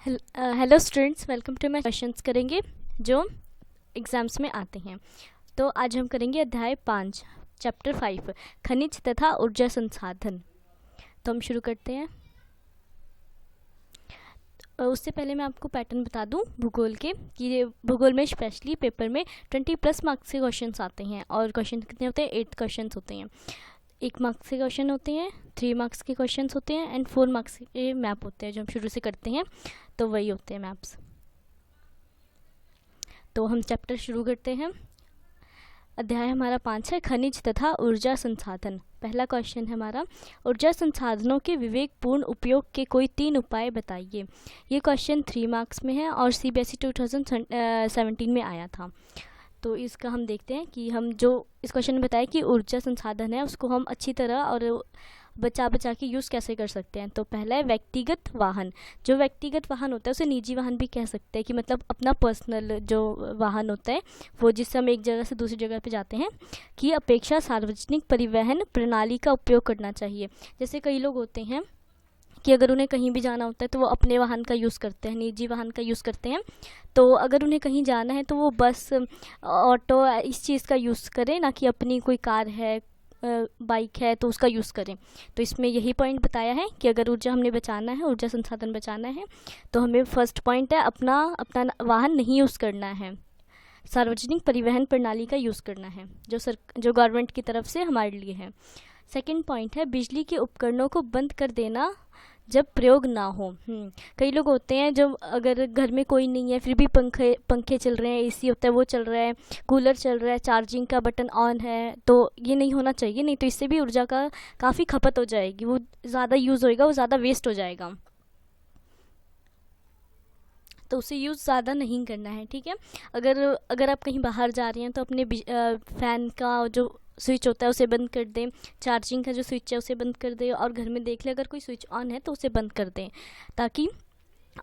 Hello students, welcome to my questions करेंगे जो exams में आते हैं। तो आज हम करेंगे अध्याय 5 चैप्टर 5 खनिज तथा ऊर्जा संसाधन। तो हम शुरू करते हैं। उससे पहले मैं आपको पैटर्न बता दूं भूगोल के कि ये भूगोल में स्पेशली पेपर में 20+ मार्क्स के क्वेश्चंस आते हैं। और क्वेश्चन कितने होते हैं? 8 क्वेश्चंस होते हैं। 1 मार्क्स के क्वेश्चन होते हैं, 3 मार्क्स के क्वेश्चंस होते हैं एंड 4 मार्क्स के मैप होते हैं जो हम शुरू से करते हैं। तो वही होते हैं मैप्स। तो हम चैप्टर शुरू करते हैं। अध्याय हमारा 5 है खनिज तथा ऊर्जा संसाधन। पहला क्वेश्चन है हमारा, ऊर्जा संसाधनों के विवेकपूर्ण उपयोग के कोई 3 उपाय बताइए। ये क्वेश्चन 3 मार्क्स में है और CBSE 2017 में आया था। तो इसका हम देखते हैं कि हम जो इस क्वेश्चन में बताया कि ऊर्जा संसाधन है उसको हम अच्छी तरह और बचा के यूज़ कैसे कर सकते हैं। तो पहला है व्यक्तिगत वाहन। जो व्यक्तिगत वाहन होता है उसे निजी वाहन भी कह सकते हैं कि मतलब अपना पर्सनल जो वाहन होता है वो जिससे हम एक जगह से दूसरी जगह पे जाते हैं की अपेक्षा सार्वजनिक परिवहन प्रणाली का उपयोग करना चाहिए। जैसे कई लोग होते हैं कि अगर उन्हें कहीं भी जाना होता है तो वो अपने वाहन का यूज़ करते हैं, निजी वाहन का यूज़ करते हैं। तो अगर उन्हें कहीं जाना है तो वो बस, ऑटो इस चीज़ का यूज़ करें, ना कि अपनी कोई कार है, बाइक है तो उसका यूज़ करें। तो इसमें यही पॉइंट बताया है कि अगर ऊर्जा हमने बचाना है, ऊर्जा संसाधन बचाना है तो हमें फर्स्ट पॉइंट है अपना वाहन नहीं यूज़ करना है, सार्वजनिक परिवहन प्रणाली का यूज़ करना है जो गवर्नमेंट की तरफ से हमारे लिए है। सेकंड पॉइंट है बिजली के उपकरणों को बंद कर देना जब प्रयोग ना हो। कई लोग होते हैं जब अगर घर में कोई नहीं है फिर भी पंखे चल रहे हैं, AC होता है वो चल रहा है, कूलर चल रहा है, चार्जिंग का बटन ऑन है, तो ये नहीं होना चाहिए। नहीं तो इससे भी ऊर्जा का काफ़ी खपत हो जाएगी, वो ज़्यादा यूज़ होएगा, वो ज़्यादा वेस्ट हो जाएगा। तो उसे यूज़ ज़्यादा नहीं करना है, ठीक है। अगर आप कहीं बाहर जा रहे हैं तो अपने फ़ैन का जो स्विच होता है उसे बंद कर दें, चार्जिंग का जो स्विच है उसे बंद कर दें, और घर में देख ले अगर कोई स्विच ऑन है तो उसे बंद कर दें ताकि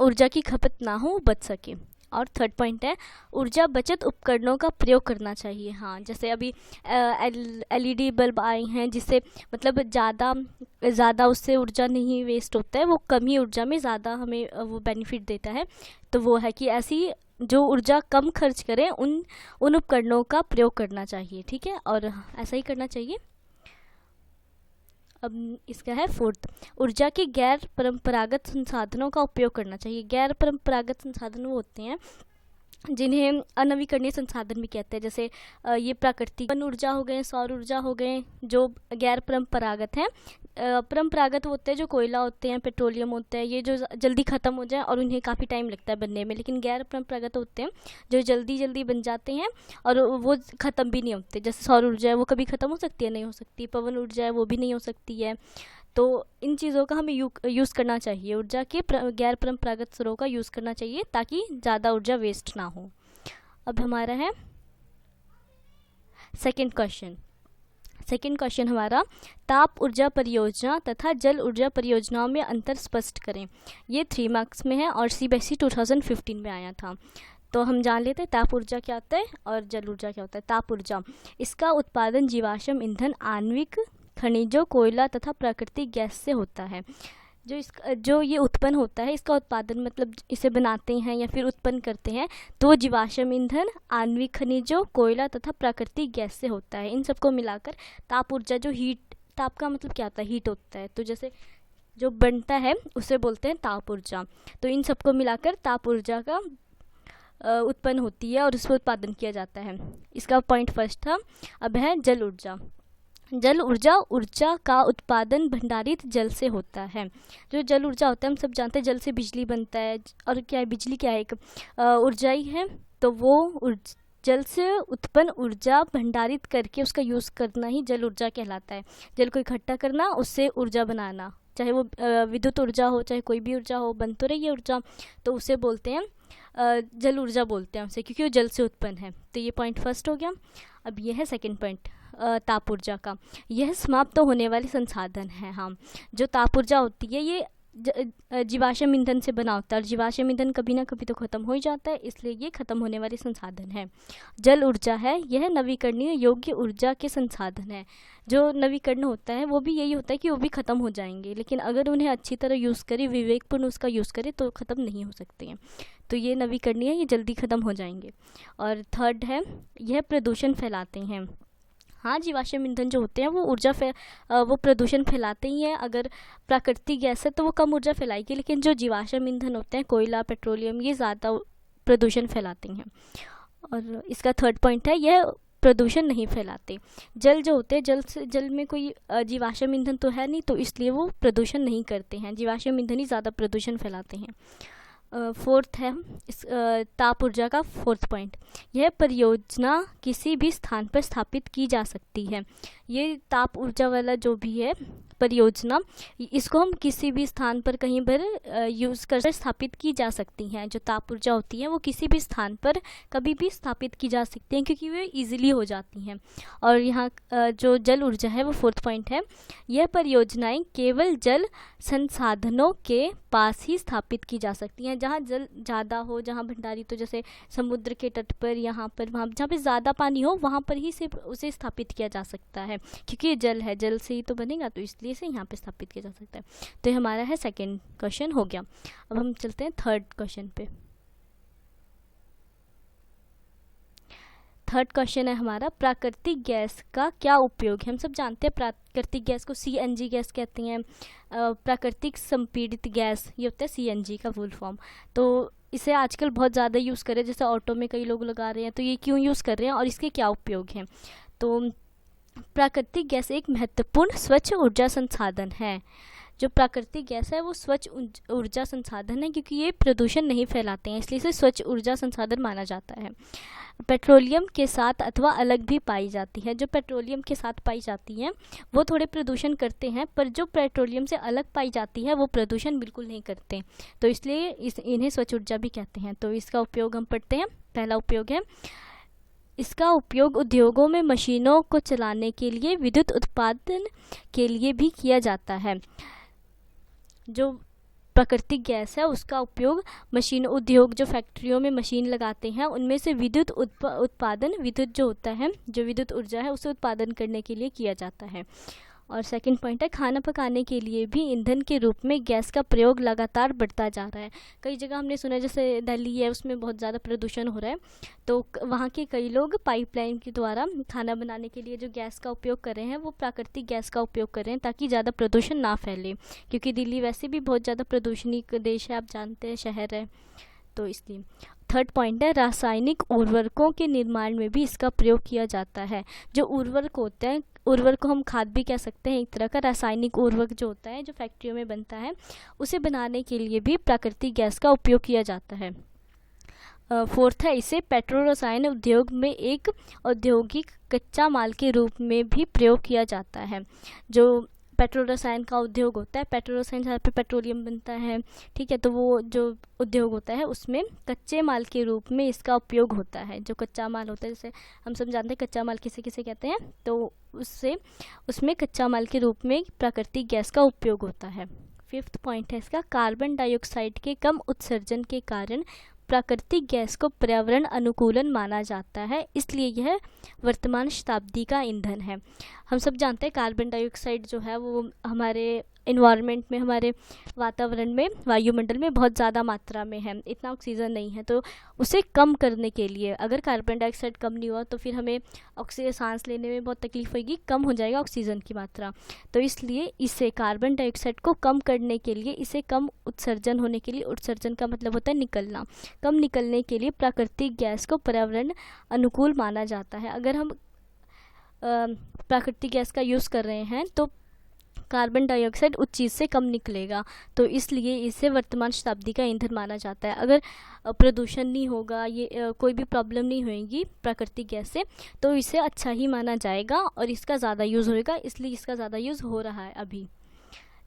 ऊर्जा की खपत ना हो, बच सके। और थर्ड पॉइंट है ऊर्जा बचत उपकरणों का प्रयोग करना चाहिए। हाँ, जैसे अभी LED बल्ब आए हैं जिससे मतलब ज़्यादा उससे ऊर्जा नहीं वेस्ट होता है, वो कम ही ऊर्जा में ज़्यादा हमें वो बेनिफिट देता है। तो वो है कि ऐसी जो ऊर्जा कम खर्च करें उन उपकरणों का प्रयोग करना चाहिए, ठीक है, और ऐसा ही करना चाहिए। अब इसका है फोर्थ, ऊर्जा के गैर परंपरागत संसाधनों का उपयोग करना चाहिए। गैर परंपरागत संसाधन वो होते हैं जिन्हें अनवीकरणीय संसाधन भी कहते हैं। जैसे ये प्राकृतिक वन ऊर्जा हो गए, सौर ऊर्जा हो गए, जो गैर परंपरागत हैं। परंपरागत होते हैं जो कोयला होते हैं, पेट्रोलियम होते हैं, ये जो जल्दी ख़त्म हो जाए और उन्हें काफ़ी टाइम लगता है बनने में। लेकिन गैर परंपरागत होते हैं जो जल्दी बन जाते हैं और वो ख़त्म भी नहीं होते। जैसे सौर ऊर्जा है वो कभी ख़त्म हो सकती है? नहीं हो सकती। पवन ऊर्जा है वो भी नहीं हो सकती है। तो इन चीज़ों का हमें यूज़ करना चाहिए, ऊर्जा के गैर परंपरागत स्रोतों का यूज़ करना चाहिए ताकि ज़्यादा ऊर्जा वेस्ट ना हो। अब हमारा है सेकंड क्वेश्चन हमारा, ताप ऊर्जा परियोजना तथा जल ऊर्जा परियोजनाओं में अंतर स्पष्ट करें। ये 3 मार्क्स में है और CBSE 2015 में आया था। तो हम जान लेते हैं ताप ऊर्जा क्या होता है और जल ऊर्जा क्या होता है। ताप ऊर्जा, इसका उत्पादन जीवाश्म ईंधन, आणविक खनिजों, कोयला तथा प्राकृतिक गैस से होता है। जो ये उत्पन्न होता है, इसका उत्पादन मतलब इसे बनाते हैं या फिर उत्पन्न करते हैं तो जीवाश्म ईंधन, आणविक खनिजों, कोयला तथा प्राकृतिक गैस से होता है। इन सबको मिलाकर ताप ऊर्जा, जो हीट, ताप का मतलब क्या होता है? हीट होता है। तो जैसे जो बनता है उसे बोलते हैं ताप ऊर्जा। तो इन सबको मिलाकर ताप ऊर्जा का उत्पन्न होती है और उसमें उत्पादन किया जाता है। इसका पॉइंट फर्स्ट था। अब है जल ऊर्जा। जल ऊर्जा का उत्पादन भंडारित जल से होता है। जो जल ऊर्जा होता है हम सब जानते हैं, जल से बिजली बनता है। और क्या है बिजली? क्या है? एक ऊर्जा ही है। तो वो जल से उत्पन्न ऊर्जा भंडारित करके उसका यूज़ करना ही जल ऊर्जा कहलाता है। जल को इकट्ठा करना, उससे ऊर्जा बनाना, चाहे वो विद्युत ऊर्जा हो चाहे कोई भी ऊर्जा हो, बन तो रही है ऊर्जा, तो उसे बोलते हैं जल ऊर्जा बोलते हैं उसे, क्योंकि वो जल से उत्पन्न है। तो ये पॉइंट फर्स्ट हो गया। अब ये है सेकंड पॉइंट ताप ऊर्जा का। यह समाप्त होने वाले संसाधन है। हाँ, जो ताप ऊर्जा होती है ये जीवाश्म ईंधन से बना होता है, और जीवाश्म ईंधन कभी ना कभी तो ख़त्म हो ही जाता है, इसलिए ये ख़त्म होने वाले संसाधन है। जल ऊर्जा है, यह नवीकरणीय योग्य ऊर्जा के संसाधन है। जो नवीकरण होता है वो भी यही होता है कि वो भी ख़त्म हो जाएंगे, लेकिन अगर उन्हें अच्छी तरह यूज़ करें, विवेकपूर्ण उसका यूज़ करें, तो ख़त्म नहीं हो सकते हैं। तो ये नवीकरणीय, ये जल्दी ख़त्म हो जाएंगे। और थर्ड है, यह प्रदूषण फैलाते हैं। हाँ, जीवाश्म ईंधन जो होते हैं वो वो प्रदूषण फैलाते ही हैं। अगर प्राकृतिक गैस है तो वो कम ऊर्जा फैलाएगी, लेकिन जो जीवाश्म ईंधन होते हैं, कोयला, पेट्रोलियम, ये ज़्यादा प्रदूषण फैलाते हैं। और इसका थर्ड पॉइंट है, यह प्रदूषण नहीं फैलाते। जल जो होते हैं, जल में कोई जीवाश्म ईंधन तो है नहीं, तो इसलिए वो प्रदूषण नहीं करते हैं। जीवाश्म ईंधन ही ज़्यादा प्रदूषण फैलाते हैं। फोर्थ है इस ताप ऊर्जा का फोर्थ पॉइंट, यह परियोजना किसी भी स्थान पर स्थापित की जा सकती है। ये ताप ऊर्जा वाला जो भी है परियोजना, इसको हम किसी भी स्थान पर कहीं पर यूज़ कर स्थापित की जा सकती हैं। जो ताप ऊर्जा होती है वो किसी भी स्थान पर कभी भी स्थापित की जा सकती हैं, क्योंकि वे इजीली हो जाती हैं। और यहाँ जो जल ऊर्जा है वो फोर्थ पॉइंट है, यह परियोजनाएं केवल जल संसाधनों के पास ही स्थापित की जा सकती हैं। जहाँ जल ज़्यादा हो, जहाँ भंडारी, तो जैसे समुद्र के तट पर, यहाँ पर, वहाँ जहाँ पे ज़्यादा पानी हो, वहाँ पर ही सिर्फ उसे स्थापित किया जा सकता है, क्योंकि ये जल है, जल से ही तो बनेगा, तो इसलिए से यहाँ पे स्थापित किया जा सकता है। तो ये हमारा है सेकंड क्वेश्चन हो गया। अब हम चलते हैं थर्ड क्वेश्चन पे। थर्ड क्वेश्चन है हमारा, प्राकृतिक गैस का क्या उपयोग है। हम सब जानते हैं प्राकृतिक गैस को CNG गैस कहते हैं। प्राकृतिक संपीड़ित गैस, ये होता है CNG का फुल फॉर्म। तो इसे आजकल बहुत ज़्यादा यूज़ कर रहे हैं, जैसे ऑटो में कई लोग लगा रहे हैं। तो ये क्यों यूज़ कर रहे हैं और इसके क्या उपयोग हैं। तो प्राकृतिक गैस एक महत्वपूर्ण स्वच्छ ऊर्जा संसाधन है। जो प्राकृतिक गैस है वो स्वच्छ ऊर्जा संसाधन है, क्योंकि ये प्रदूषण नहीं फैलाते हैं, इसलिए इसे स्वच्छ ऊर्जा संसाधन माना जाता है। पेट्रोलियम के साथ अथवा अलग भी पाई जाती है। जो पेट्रोलियम के साथ पाई जाती हैं वो थोड़े प्रदूषण करते हैं, पर जो पेट्रोलियम से अलग पाई जाती है वो प्रदूषण बिल्कुल नहीं करते, तो इसलिए इन्हें स्वच्छ ऊर्जा भी कहते हैं। तो इसका उपयोग हम पढ़ते हैं। पहला उपयोग है, इसका उपयोग उद्योगों में मशीनों को चलाने के लिए, विद्युत उत्पादन के लिए भी किया जाता है। जो प्राकृतिक गैस है उसका उपयोग उद्योग जो फैक्ट्रियों में मशीन लगाते हैं, उनमें से विद्युत उत्पादन, विद्युत जो होता है, जो विद्युत ऊर्जा है उसे उत्पादन करने के लिए किया जाता है। और सेकंड पॉइंट है, खाना पकाने के लिए भी ईंधन के रूप में गैस का प्रयोग लगातार बढ़ता जा रहा है। कई जगह हमने सुना है, जैसे दिल्ली है, उसमें बहुत ज़्यादा प्रदूषण हो रहा है, तो वहाँ के कई लोग पाइपलाइन के द्वारा खाना बनाने के लिए जो गैस का उपयोग कर रहे हैं वो प्राकृतिक गैस का उपयोग कर रहे हैं, ताकि ज़्यादा प्रदूषण ना फैले, क्योंकि दिल्ली वैसे भी बहुत ज़्यादा प्रदूषणिक देश है, आप जानते हैं, शहर है, तो इसलिए। थर्ड पॉइंट है, रासायनिक उर्वरकों के निर्माण में भी इसका प्रयोग किया जाता है। जो उर्वरक होते हैं, उर्वरक को हम खाद भी कह सकते हैं, एक तरह का रासायनिक उर्वरक जो होता है, जो फैक्ट्रियों में बनता है, उसे बनाने के लिए भी प्राकृतिक गैस का उपयोग किया जाता है। फोर्थ है, इसे पेट्रो रसायन उद्योग में एक औद्योगिक कच्चा माल के रूप में भी प्रयोग किया जाता है। जो पेट्रो रसायन का उद्योग होता है, पेट्रो रसायन जहाँ पे पेट्रोलियम बनता है, ठीक है, तो वो जो उद्योग होता है उसमें कच्चे माल के रूप में इसका उपयोग होता है। जो कच्चा माल होता है, जैसे हम सब जानते हैं कच्चा माल किसे किसे कहते हैं, तो उसमें कच्चा माल के रूप में प्राकृतिक गैस का उपयोग होता है। फिफ्थ पॉइंट है इसका, कार्बन डाइऑक्साइड के कम उत्सर्जन के कारण प्राकृतिक गैस को पर्यावरण अनुकूलन माना जाता है, इसलिए यह वर्तमान शताब्दी का ईंधन है। हम सब जानते हैं कार्बन डाइऑक्साइड जो है वो हमारे इन्वायरमेंट में, हमारे वातावरण में, वायुमंडल में बहुत ज़्यादा मात्रा में है, इतना ऑक्सीजन नहीं है। तो उसे कम करने के लिए, अगर कार्बन डाइऑक्साइड कम नहीं हुआ तो फिर हमें सांस लेने में बहुत तकलीफ होगी, कम हो जाएगा ऑक्सीजन की मात्रा। तो इसलिए इसे कार्बन डाइऑक्साइड को कम करने के लिए, इसे कम उत्सर्जन होने के लिए, उत्सर्जन का मतलब होता है निकलना, कम निकलने के लिए प्राकृतिक गैस को पर्यावरण अनुकूल माना जाता है। अगर हम प्राकृतिक गैस का यूज़ कर रहे हैं तो कार्बन डाइऑक्साइड उस चीज़ से कम निकलेगा, तो इसलिए इसे वर्तमान शताब्दी का ईंधन माना जाता है। अगर प्रदूषण नहीं होगा, ये कोई भी प्रॉब्लम नहीं होगी प्राकृतिक गैस से, तो इसे अच्छा ही माना जाएगा और इसका ज़्यादा यूज़ होएगा, इसलिए इसका ज़्यादा यूज़ हो रहा है अभी।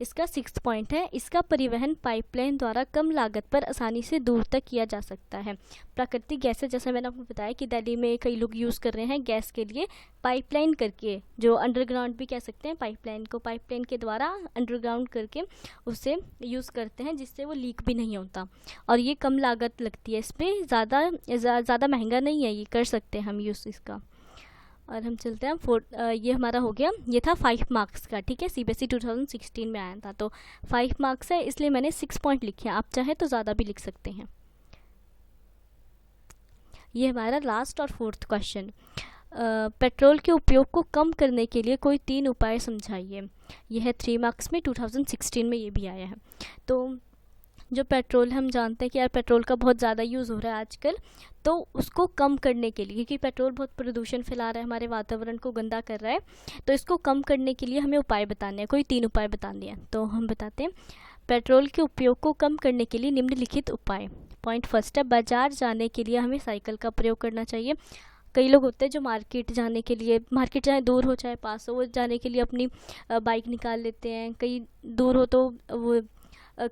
इसका 6th पॉइंट है, इसका परिवहन पाइपलाइन द्वारा कम लागत पर आसानी से दूर तक किया जा सकता है। प्राकृतिक गैसें, जैसे मैंने आपको बताया कि दिल्ली में कई लोग यूज़ कर रहे हैं गैस के लिए पाइपलाइन करके, जो अंडरग्राउंड भी कह सकते हैं, पाइपलाइन के द्वारा अंडरग्राउंड करके उसे यूज़ करते हैं, जिससे वो लीक भी नहीं होता और ये कम लागत लगती है। इस पर ज़्यादा महंगा नहीं है, ये कर सकते हैं हम यूज़ इसका। और हम चलते हैं ये हमारा हो गया, ये था 5 मार्क्स का, ठीक है। CBSE 2016 में आया था, तो 5 मार्क्स है, इसलिए मैंने 6 पॉइंट लिखे हैं। आप चाहे तो ज़्यादा भी लिख सकते हैं। ये हमारा लास्ट और 4th क्वेश्चन, पेट्रोल के उपयोग को कम करने के लिए कोई 3 उपाय समझाइए। यह है 3 मार्क्स में, 2016 में ये भी आया है। तो जो पेट्रोल, हम जानते हैं कि यार पेट्रोल का बहुत ज़्यादा यूज़ हो रहा है आजकल, तो उसको कम करने के लिए, क्योंकि पेट्रोल बहुत प्रदूषण फैला रहा है, हमारे वातावरण को गंदा कर रहा है, तो इसको कम करने के लिए हमें उपाय बताने हैं, कोई 3 उपाय बताने हैं। तो हम बताते हैं, पेट्रोल के उपयोग को कम करने के लिए निम्नलिखित उपाय। पॉइंट फर्स्ट है, बाजार जाने के लिए हमें साइकिल का प्रयोग करना चाहिए। कई लोग होते हैं जो मार्केट जाने के लिए, मार्केट चाहे दूर हो चाहे पास हो, वो जाने के लिए अपनी बाइक निकाल लेते हैं। कई दूर हो तो वो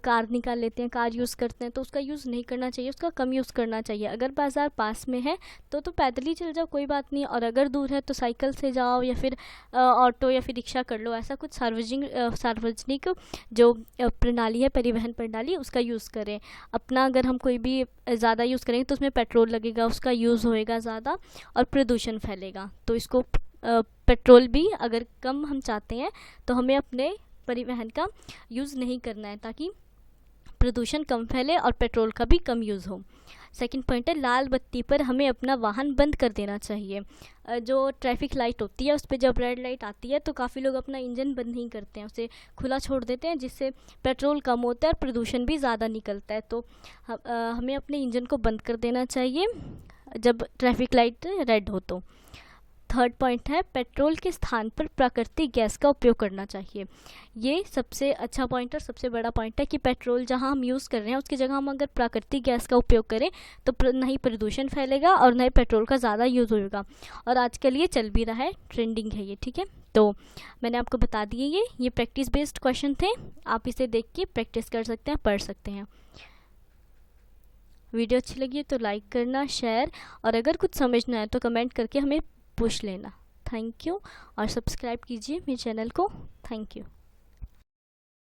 कार निकाल लेते हैं, कार यूज़ करते हैं, तो उसका यूज़ नहीं करना चाहिए, उसका कम यूज़ करना चाहिए। अगर बाज़ार पास में है तो पैदल ही चल जाओ, कोई बात नहीं, और अगर दूर है तो साइकिल से जाओ या फिर ऑटो या फिर रिक्शा कर लो। ऐसा कुछ सार्वजनिक जो प्रणाली है, परिवहन प्रणाली, उसका यूज़ करें। अपना अगर हम कोई भी ज़्यादा यूज़ करेंगे तो उसमें पेट्रोल लगेगा, उसका यूज़ होएगा ज़्यादा और प्रदूषण फैलेगा। तो इसको पेट्रोल भी अगर कम हम चाहते हैं तो हमें अपने परिवहन का यूज़ नहीं करना है, ताकि प्रदूषण कम फैले और पेट्रोल का भी कम यूज़ हो। सेकंड पॉइंट है, लाल बत्ती पर हमें अपना वाहन बंद कर देना चाहिए। जो ट्रैफिक लाइट होती है उस पर जब रेड लाइट आती है तो काफ़ी लोग अपना इंजन बंद नहीं करते हैं, उसे खुला छोड़ देते हैं, जिससे पेट्रोल कम होता है और प्रदूषण भी ज़्यादा निकलता है। तो हमें अपने इंजन को बंद कर देना चाहिए जब ट्रैफिक लाइट रेड हो तो। थर्ड पॉइंट है, पेट्रोल के स्थान पर प्राकृतिक गैस का उपयोग करना चाहिए। ये सबसे अच्छा पॉइंट और सबसे बड़ा पॉइंट है कि पेट्रोल जहां हम यूज़ कर रहे हैं उसकी जगह हम अगर प्राकृतिक गैस का उपयोग करें तो ना ही प्रदूषण फैलेगा और ना ही पेट्रोल का ज़्यादा यूज़ होगा। और आजकल ये चल भी रहा है, ट्रेंडिंग है ये, ठीक है। तो मैंने आपको बता दिए, ये प्रैक्टिस बेस्ड क्वेश्चन थे, आप इसे देख के प्रैक्टिस कर सकते हैं, पढ़ सकते हैं। वीडियो अच्छी लगी तो लाइक करना, शेयर, और अगर कुछ समझना है तो कमेंट करके हमें पूछ लेना। थैंक यू, और सब्सक्राइब कीजिए मेरे चैनल को। Thank you.